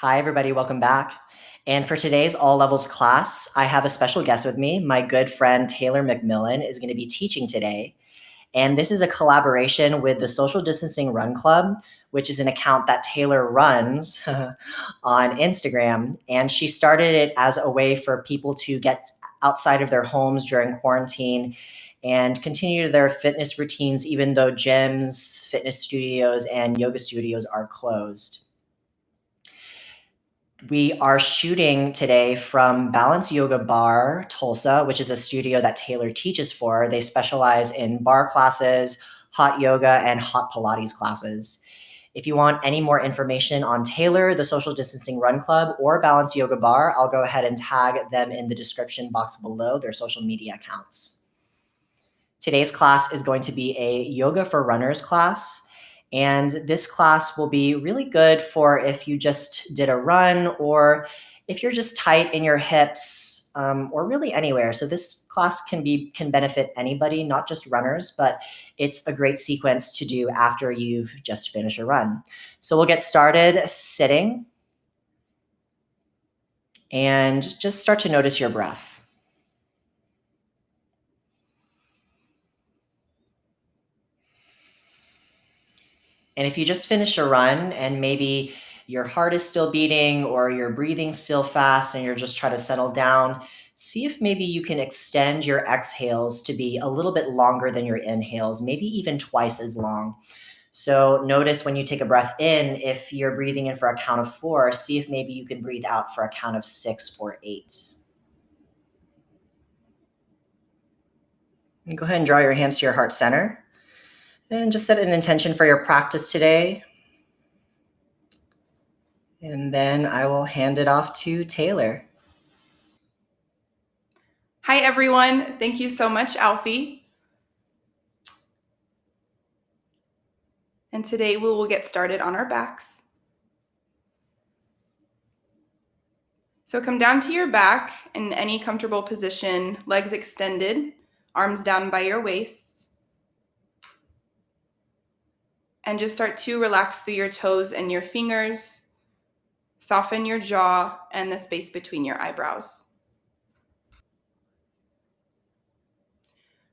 Hi, everybody. Welcome back. And for today's all levels class, I have a special guest with me. My good friend Taylor McMillan is going to be teaching today. And this is a collaboration with the Social Distancing Run Club, which is an account that Taylor runs on Instagram. And she started it as a way for people to get outside of their homes during quarantine and continue their fitness routines, even though gyms, fitness studios, and yoga studios are closed. We are shooting today from Balance Yoga Bar, Tulsa, which is a studio that Taylor teaches for. They specialize in bar classes, hot yoga, and hot Pilates classes. If you want any more information on Taylor, the Social Distancing Run Club, or Balance Yoga Bar, I'll go ahead and tag them in the description box below, their social media accounts. Today's class is going to be a yoga for runners class. And this class will be really good for if you just did a run or if you're just tight in your hips or really anywhere. So this class can benefit anybody, not just runners, but it's a great sequence to do after you've just finished a run. So we'll get started sitting and just start to notice your breath. And if you just finished a run and maybe your heart is still beating or your breathing's still fast and you're just trying to settle down, see if maybe you can extend your exhales to be a little bit longer than your inhales, maybe even twice as long. So notice when you take a breath in, if you're breathing in for a count of 4, see if maybe you can breathe out for a count of 6 or 8. And go ahead and draw your hands to your heart center and just set an intention for your practice today. And then I will hand it off to Taylor. Hi, everyone. Thank you so much, Alfie. And today we will get started on our backs. So come down to your back in any comfortable position, legs extended, arms down by your waist. And just start to relax through your toes and your fingers. Soften your jaw and the space between your eyebrows.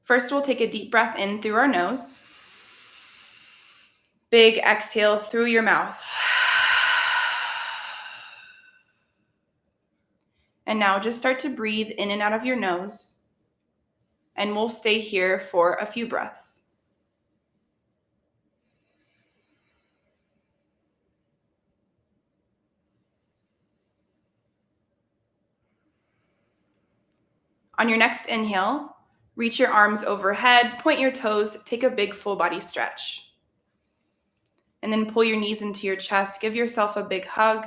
First, we'll take a deep breath in through our nose. Big exhale through your mouth. And now just start to breathe in and out of your nose. And we'll stay here for a few breaths. On your next inhale, reach your arms overhead, point your toes, take a big full body stretch. And then pull your knees into your chest, give yourself a big hug.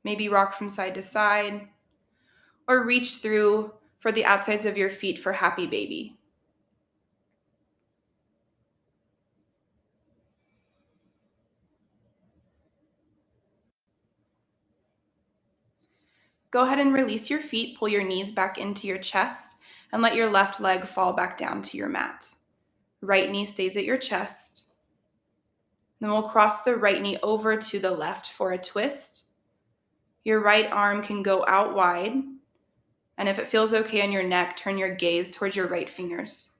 Maybe rock from side to side, or reach through for the outsides of your feet for happy baby. Go ahead and release your feet, pull your knees back into your chest, and let your left leg fall back down to your mat. Right knee stays at your chest. Then we'll cross the right knee over to the left for a twist. Your right arm can go out wide. And if it feels okay on your neck, turn your gaze towards your right fingers.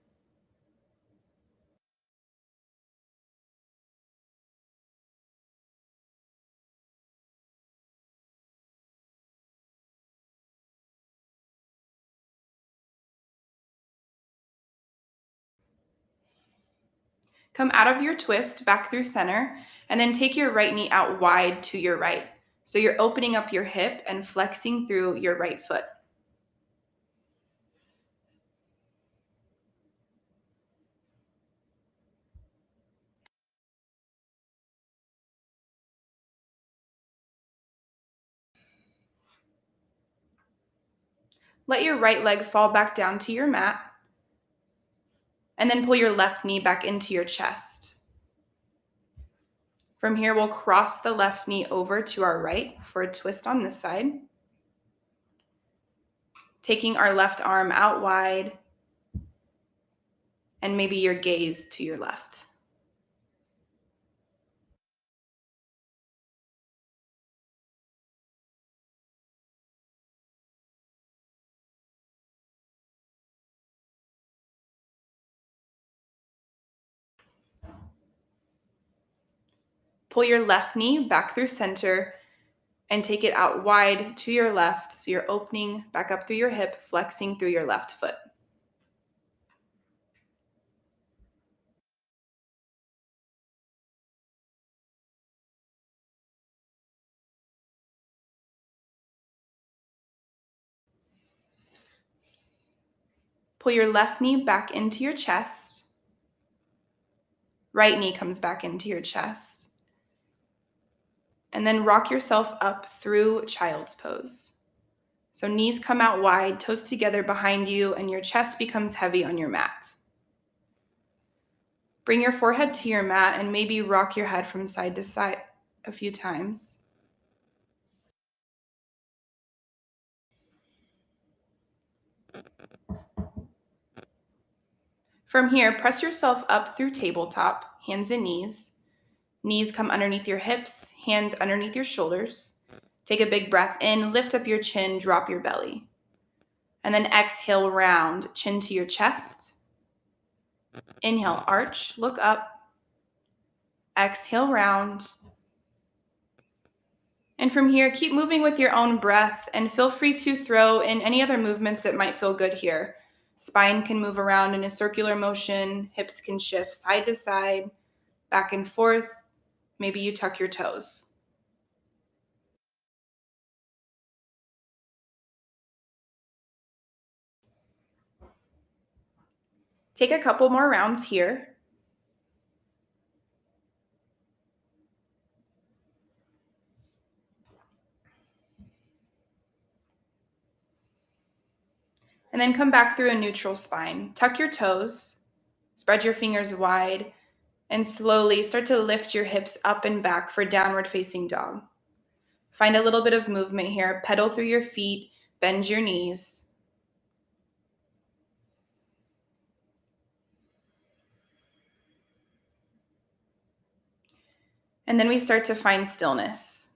Come out of your twist back through center, and then take your right knee out wide to your right. So you're opening up your hip and flexing through your right foot. Let your right leg fall back down to your mat, and then pull your left knee back into your chest. From here, we'll cross the left knee over to our right for a twist on this side. Taking our left arm out wide, and maybe your gaze to your left. Pull your left knee back through center and take it out wide to your left. So you're opening back up through your hip, flexing through your left foot. Pull your left knee back into your chest. Right knee comes back into your chest. And then rock yourself up through child's pose. So knees come out wide, toes together behind you, and your chest becomes heavy on your mat. Bring your forehead to your mat and maybe rock your head from side to side a few times. From here, press yourself up through tabletop, hands and knees. Knees come underneath your hips, hands underneath your shoulders. Take a big breath in, lift up your chin, drop your belly. And then exhale, round, chin to your chest. Inhale, arch, look up. Exhale, round. And from here, keep moving with your own breath and feel free to throw in any other movements that might feel good here. Spine can move around in a circular motion, hips can shift side to side, back and forth. Maybe you tuck your toes. Take a couple more rounds here. And then come back through a neutral spine. Tuck your toes, spread your fingers wide, and slowly start to lift your hips up and back for downward facing dog. Find a little bit of movement here. Pedal through your feet, bend your knees. And then we start to find stillness.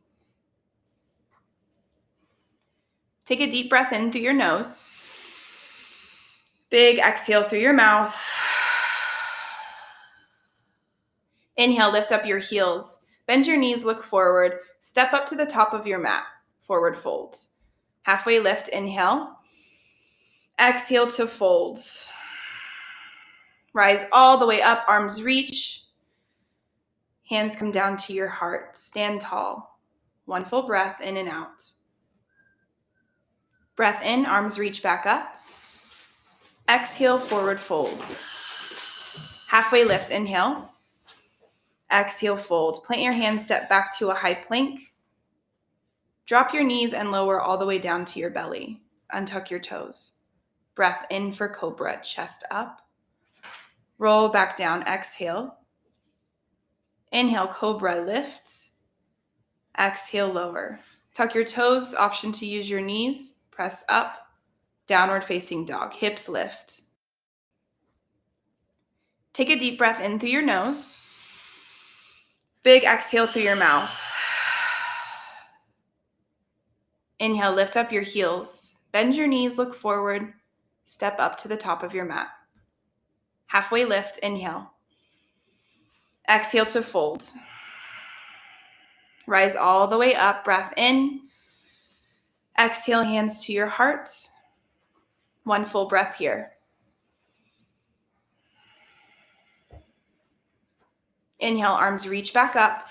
Take a deep breath in through your nose. Big exhale through your mouth. Inhale, lift up your heels. Bend your knees, look forward. Step up to the top of your mat. Forward fold. Halfway lift, inhale. Exhale to fold. Rise all the way up, arms reach. Hands come down to your heart. Stand tall. One full breath in and out. Breath in, arms reach back up. Exhale, forward folds. Halfway lift, inhale. Exhale, fold. Plant your hands, step back to a high plank. Drop your knees and lower all the way down to your belly. Untuck your toes. Breath in for cobra, chest up. Roll back down, exhale. Inhale, cobra, lift. Exhale, lower. Tuck your toes, option to use your knees. Press up, downward facing dog. Hips lift. Take a deep breath in through your nose. Big exhale through your mouth. Inhale, lift up your heels. Bend your knees, look forward. Step up to the top of your mat. Halfway lift, inhale. Exhale to fold. Rise all the way up, breath in. Exhale, hands to your heart. One full breath here. Inhale, arms reach back up.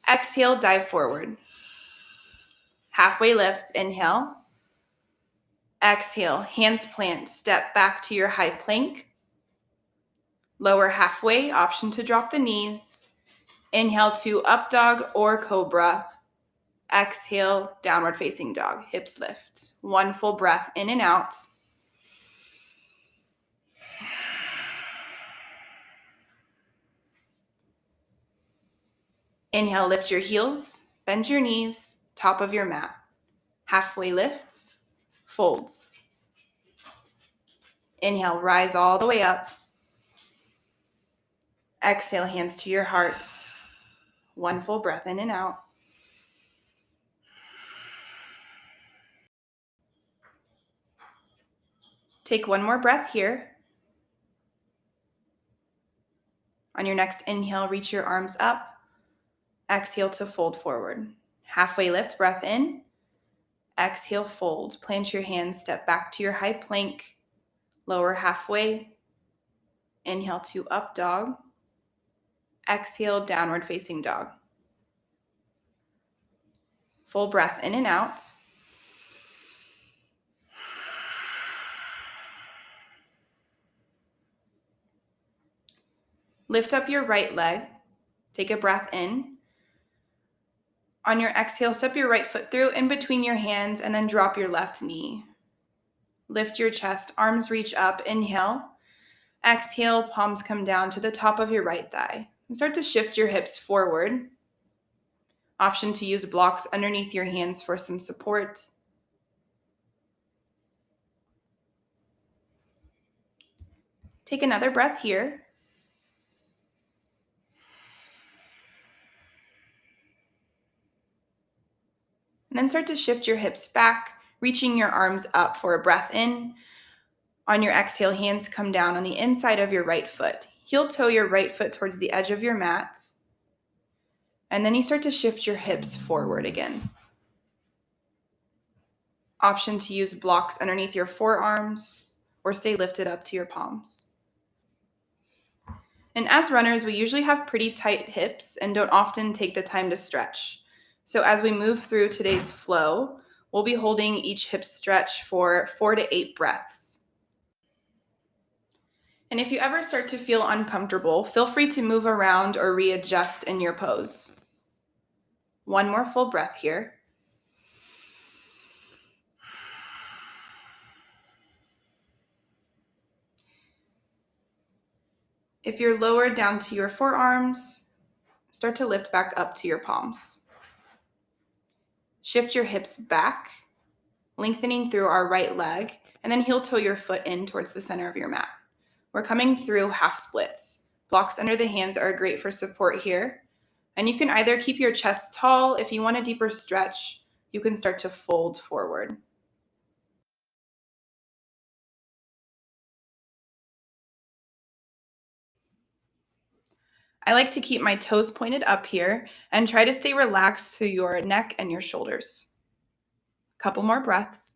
Exhale, dive forward. Halfway lift, inhale. Exhale, hands plant, step back to your high plank. Lower halfway, option to drop the knees. Inhale to up dog or cobra. Exhale, downward facing dog, hips lift. One full breath in and out. Inhale, lift your heels, bend your knees, top of your mat. Halfway lift, folds. Inhale, rise all the way up. Exhale, hands to your heart. One full breath in and out. Take one more breath here. On your next inhale, reach your arms up. Exhale to fold forward. Halfway lift, breath in. Exhale, fold. Plant your hands, step back to your high plank. Lower halfway. Inhale to up dog. Exhale, downward facing dog. Full breath in and out. Lift up your right leg. Take a breath in. On your exhale, step your right foot through in between your hands and then drop your left knee. Lift your chest, arms reach up. Inhale. Exhale, palms come down to the top of your right thigh. And start to shift your hips forward. Option to use blocks underneath your hands for some support. Take another breath here. And then start to shift your hips back, reaching your arms up for a breath in. On your exhale, hands come down on the inside of your right foot. Heel toe your right foot towards the edge of your mat. And then you start to shift your hips forward again. Option to use blocks underneath your forearms or stay lifted up to your palms. And as runners, we usually have pretty tight hips and don't often take the time to stretch. So as we move through today's flow, we'll be holding each hip stretch for 4 to 8 breaths. And if you ever start to feel uncomfortable, feel free to move around or readjust in your pose. One more full breath here. If you're lowered down to your forearms, start to lift back up to your palms. Shift your hips back, lengthening through our right leg, and then heel toe your foot in towards the center of your mat. We're coming through half splits. Blocks under the hands are great for support here. And you can either keep your chest tall. If you want a deeper stretch, you can start to fold forward. I like to keep my toes pointed up here and try to stay relaxed through your neck and your shoulders. Couple more breaths.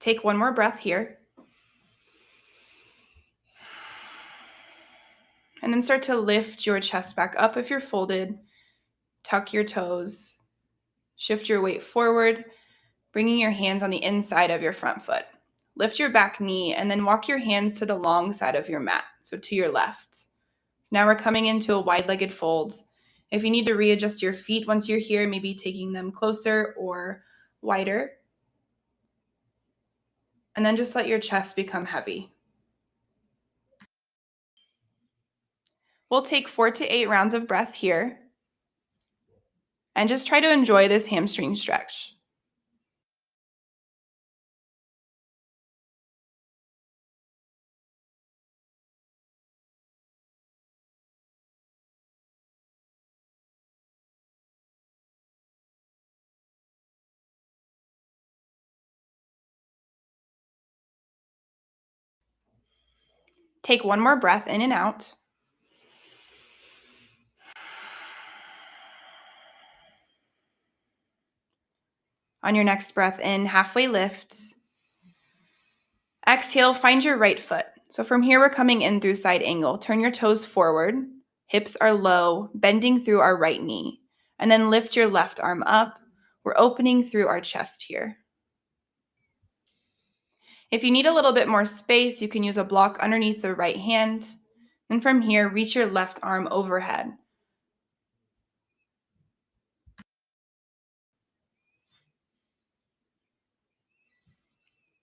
Take one more breath here. And then start to lift your chest back up if you're folded. Tuck your toes. Shift your weight forward, bringing your hands on the inside of your front foot. Lift your back knee and then walk your hands to the long side of your mat, so to your left. Now we're coming into a wide-legged fold. If you need to readjust your feet once you're here, maybe taking them closer or wider. And then just let your chest become heavy. We'll take 4 to 8 rounds of breath here. And just try to enjoy this hamstring stretch. Take one more breath in and out. On your next breath in, halfway lift. Exhale, find your right foot. So from here, we're coming in through side angle. Turn your toes forward. Hips are low, bending through our right knee. And then lift your left arm up. We're opening through our chest here. If you need a little bit more space, you can use a block underneath the right hand. And from here, reach your left arm overhead.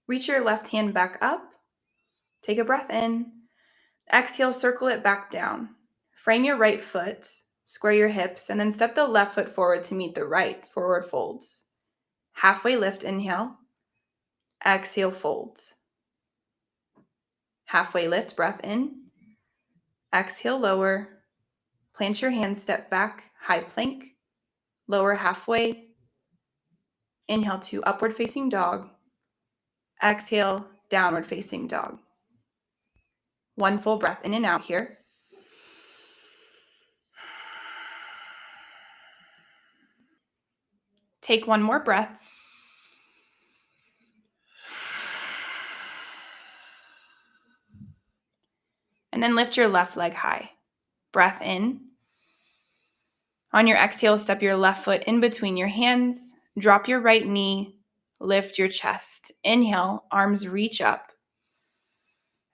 Reach your left hand back up. Take a breath in. Exhale, circle it back down. Frame your right foot, square your hips, and then step the left foot forward to meet the right, forward folds. Halfway lift, inhale. Exhale, fold. Halfway lift, breath in. Exhale, lower. Plant your hands, step back, high plank. Lower halfway. Inhale to upward facing dog. Exhale, downward facing dog. One full breath in and out here. Take one more breath. And then lift your left leg high. Breath in. On your exhale, step your left foot in between your hands. Drop your right knee. Lift your chest. Inhale, arms reach up.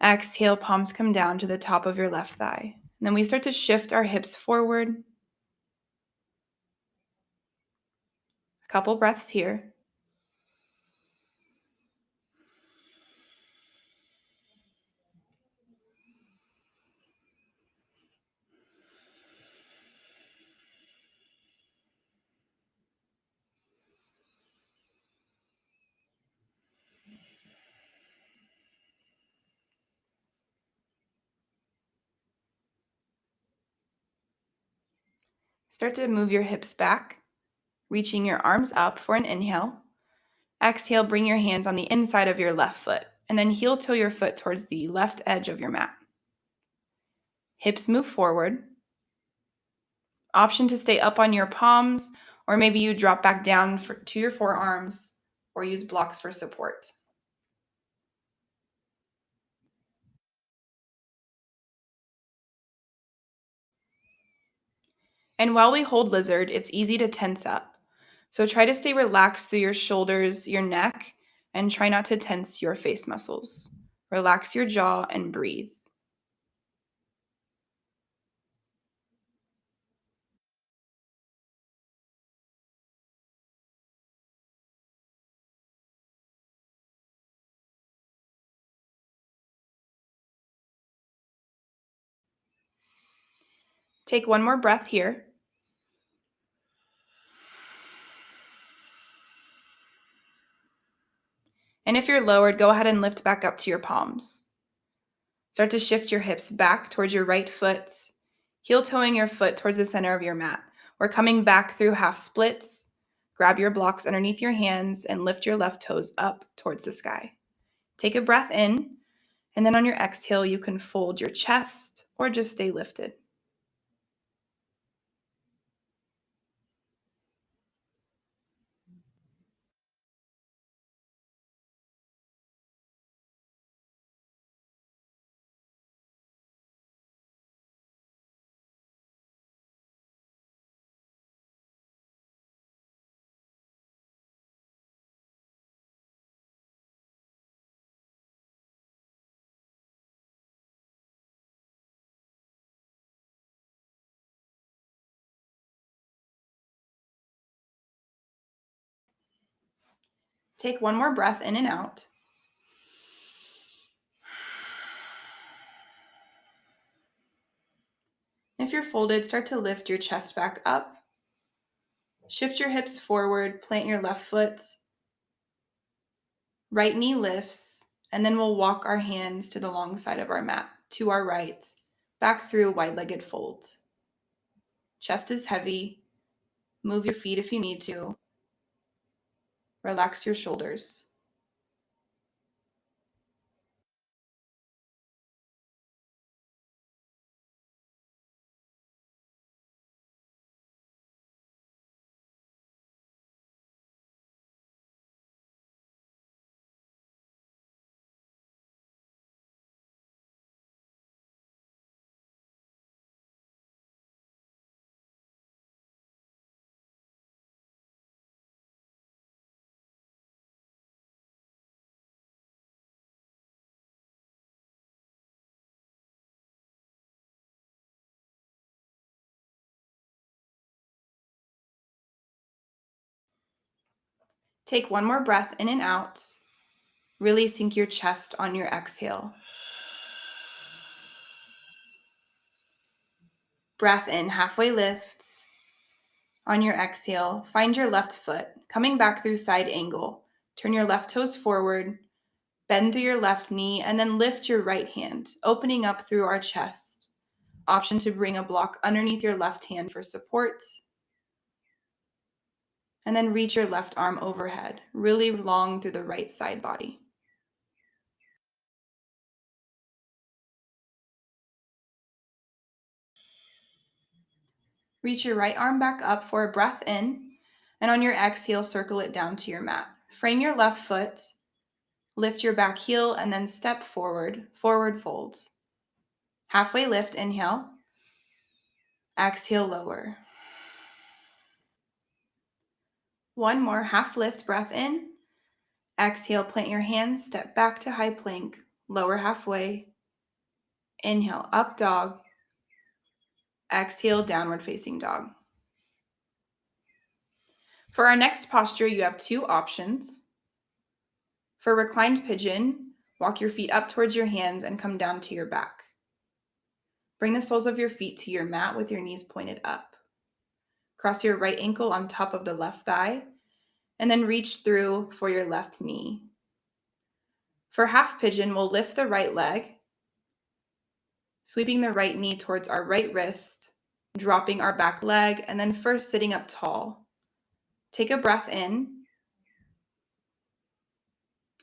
Exhale, palms come down to the top of your left thigh. And then we start to shift our hips forward. A couple breaths here. Start to move your hips back, reaching your arms up for an inhale. Exhale, bring your hands on the inside of your left foot, and then heel toe your foot towards the left edge of your mat. Hips move forward. Option to stay up on your palms, or maybe you drop back down to your forearms, or use blocks for support. And while we hold lizard, it's easy to tense up. So try to stay relaxed through your shoulders, your neck, and try not to tense your face muscles. Relax your jaw and breathe. Take one more breath here. And if you're lowered, go ahead and lift back up to your palms. Start to shift your hips back towards your right foot, heel toeing your foot towards the center of your mat. We're coming back through half splits. Grab your blocks underneath your hands and lift your left toes up towards the sky. Take a breath in, and then on your exhale, you can fold your chest or just stay lifted. Take one more breath in and out. If you're folded, start to lift your chest back up. Shift your hips forward, plant your left foot. Right knee lifts, and then we'll walk our hands to the long side of our mat, to our right, back through wide-legged fold. Chest is heavy. Move your feet if you need to. Relax your shoulders. Take one more breath in and out. Really sink your chest on your exhale. Breath in, halfway lift. On your exhale, find your left foot, coming back through side angle. Turn your left toes forward, bend through your left knee, and then lift your right hand, opening up through our chest. Option to bring a block underneath your left hand for support. And then reach your left arm overhead, really long through the right side body. Reach your right arm back up for a breath in, and on your exhale, circle it down to your mat. Frame your left foot, lift your back heel, and then step forward, forward fold. Halfway lift, inhale. Exhale, lower. One more, half lift, breath in. Exhale, plant your hands, step back to high plank, lower halfway. Inhale, up dog. Exhale, downward facing dog. For our next posture, you have two options. For reclined pigeon, walk your feet up towards your hands and come down to your back. Bring the soles of your feet to your mat with your knees pointed up. Cross your right ankle on top of the left thigh, and then reach through for your left knee. For half pigeon, we'll lift the right leg, sweeping the right knee towards our right wrist, dropping our back leg, and then first sitting up tall. Take a breath in.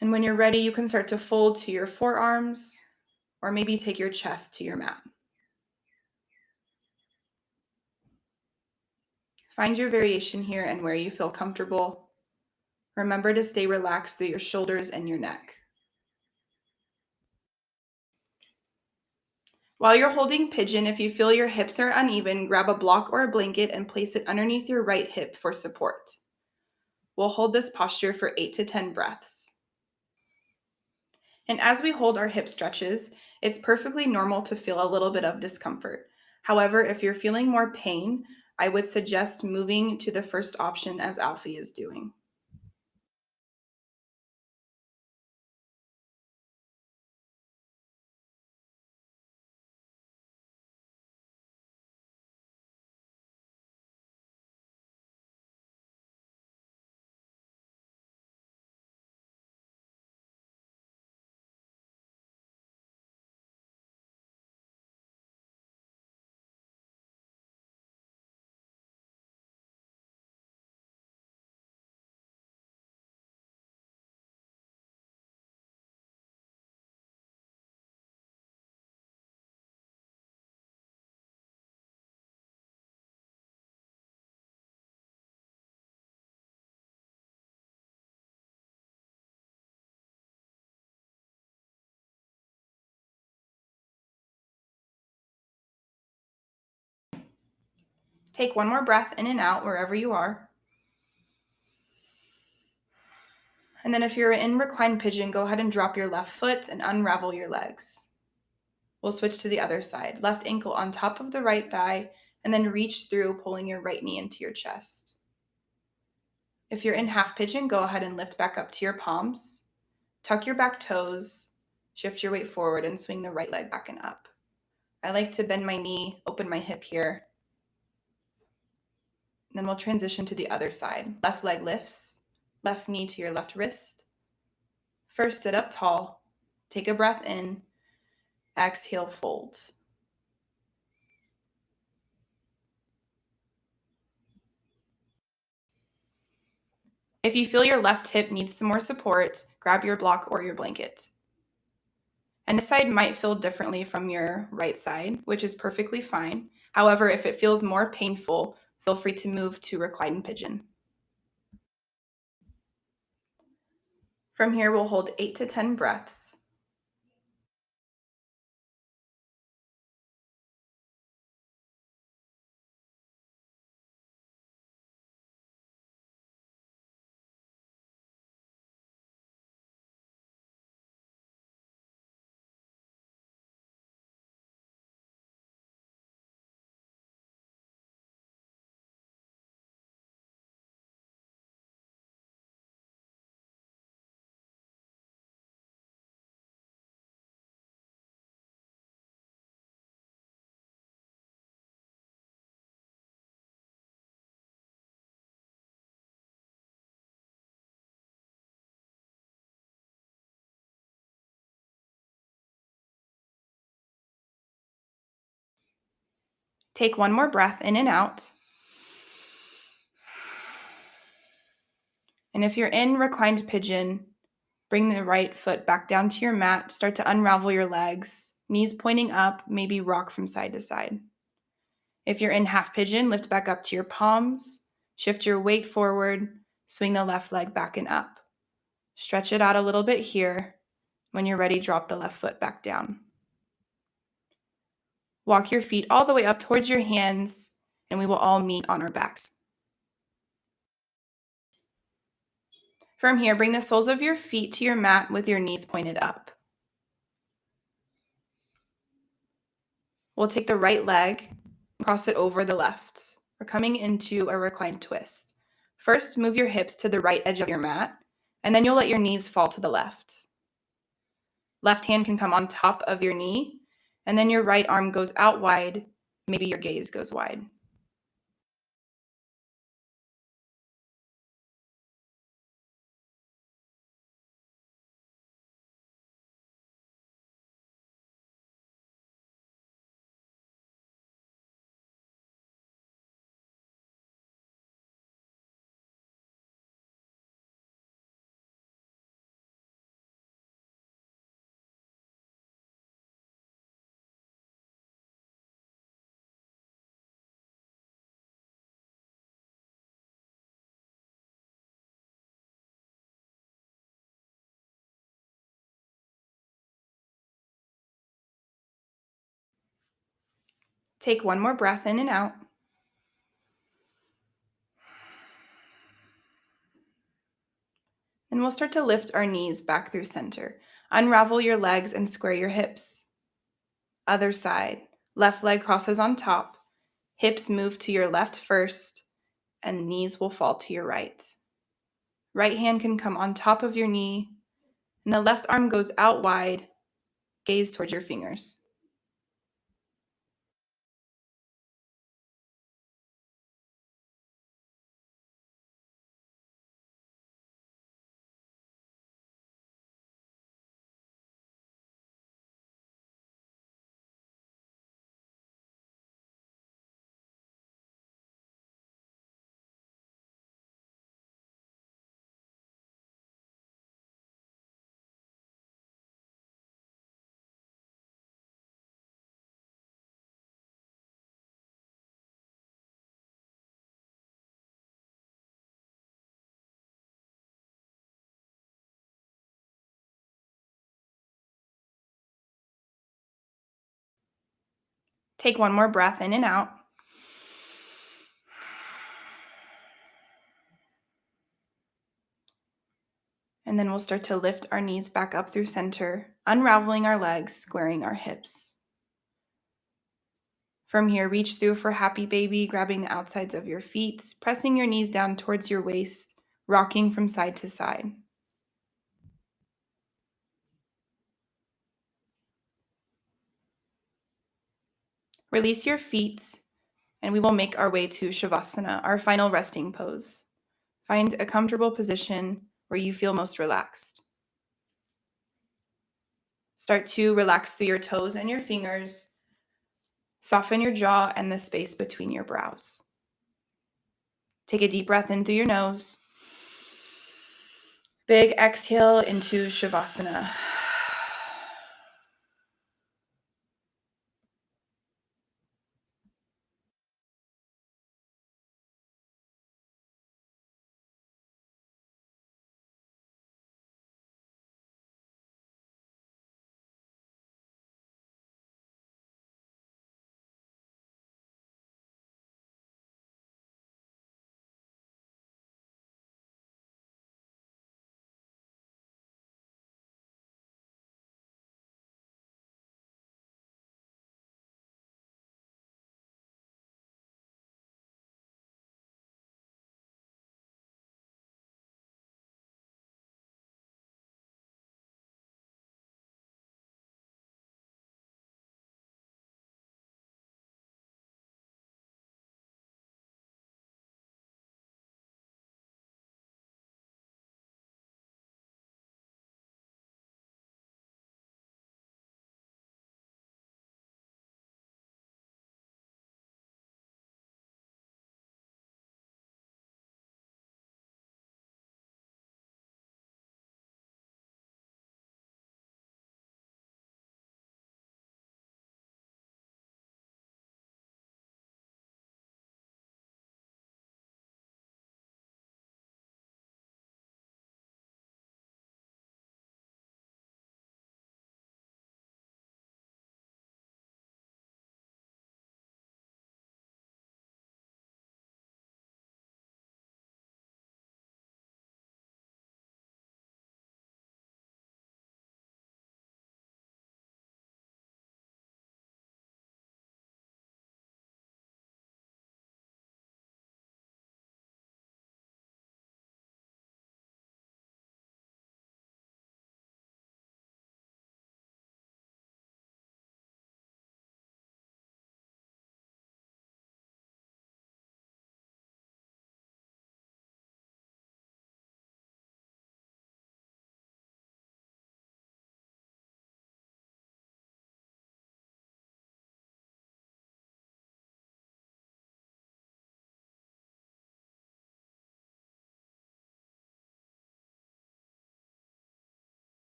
And when you're ready, you can start to fold to your forearms, or maybe take your chest to your mat. Find your variation here and where you feel comfortable. Remember to stay relaxed through your shoulders and your neck. While you're holding pigeon, if you feel your hips are uneven, grab a block or a blanket and place it underneath your right hip for support. We'll hold this posture for 8 to 10 breaths. And as we hold our hip stretches, it's perfectly normal to feel a little bit of discomfort. However, if you're feeling more pain, I would suggest moving to the first option as Alfie is doing. Take one more breath in and out wherever you are. And then if you're in reclined pigeon, go ahead and drop your left foot and unravel your legs. We'll switch to the other side. Left ankle on top of the right thigh, and then reach through, pulling your right knee into your chest. If you're in half pigeon, go ahead and lift back up to your palms. Tuck your back toes, shift your weight forward, and swing the right leg back and up. I like to bend my knee, open my hip here. Then we'll transition to the other side. Left leg lifts, left knee to your left wrist. First, sit up tall. Take a breath in. Exhale, fold. If you feel your left hip needs some more support, grab your block or your blanket. And this side might feel differently from your right side, which is perfectly fine. However, if it feels more painful, feel free to move to reclined pigeon. From here, we'll hold 8 to 10 breaths. Take one more breath in and out. And if you're in reclined pigeon, bring the right foot back down to your mat. Start to unravel your legs, knees pointing up, maybe rock from side to side. If you're in half pigeon, lift back up to your palms, shift your weight forward, swing the left leg back and up. Stretch it out a little bit here. When you're ready, drop the left foot back down. Walk your feet all the way up towards your hands, and we will all meet on our backs. From here, bring the soles of your feet to your mat with your knees pointed up. We'll take the right leg and cross it over the left. We're coming into a reclined twist. First, move your hips to the right edge of your mat, and then you'll let your knees fall to the left. Left hand can come on top of your knee, and then your right arm goes out wide. Maybe your gaze goes wide. Take one more breath in and out. And we'll start to lift our knees back through center. Unravel your legs and square your hips. Other side. Left leg crosses on top. Hips move to your left first, and knees will fall to your right. Right hand can come on top of your knee, and the left arm goes out wide. Gaze towards your fingers. Take one more breath in and out. And then we'll start to lift our knees back up through center, unraveling our legs, squaring our hips. From here, reach through for happy baby, grabbing the outsides of your feet, pressing your knees down towards your waist, rocking from side to side. Release your feet, and we will make our way to Shavasana, our final resting pose. Find a comfortable position where you feel most relaxed. Start to relax through your toes and your fingers. Soften your jaw and the space between your brows. Take a deep breath in through your nose. Big exhale into Shavasana.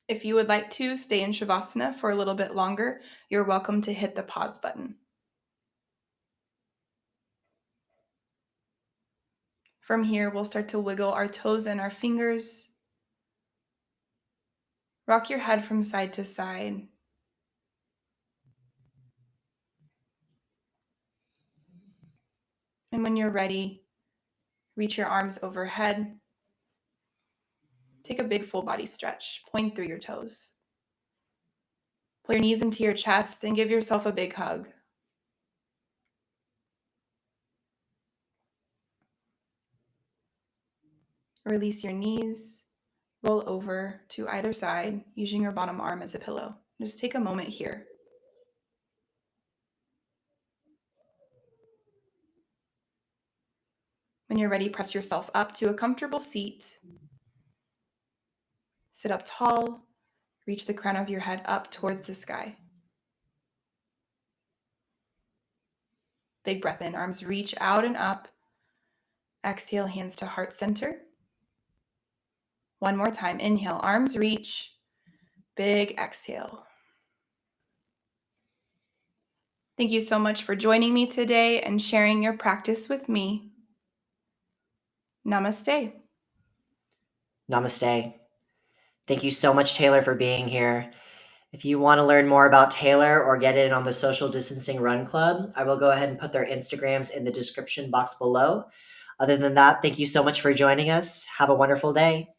If you would like to stay in Shavasana for a little bit longer, you're welcome to hit the pause button. From here, we'll start to wiggle our toes and our fingers. Rock your head from side to side. And when you're ready, reach your arms overhead. Take a big full body stretch. Point through your toes. Pull your knees into your chest and give yourself a big hug. Release your knees. Roll over to either side using your bottom arm as a pillow. Just take a moment here. When you're ready, press yourself up to a comfortable seat. Sit up tall. Reach the crown of your head up towards the sky. Big breath in. Arms reach out and up. Exhale, hands to heart center. One more time. Inhale, arms reach. Big exhale. Thank you so much for joining me today and sharing your practice with me. Namaste. Namaste. Thank you so much, Taylor, for being here. If you want to learn more about Taylor or get in on the Social Distancing Run Club, I will go ahead and put their Instagrams in the description box below. Other than that, thank you so much for joining us. Have a wonderful day.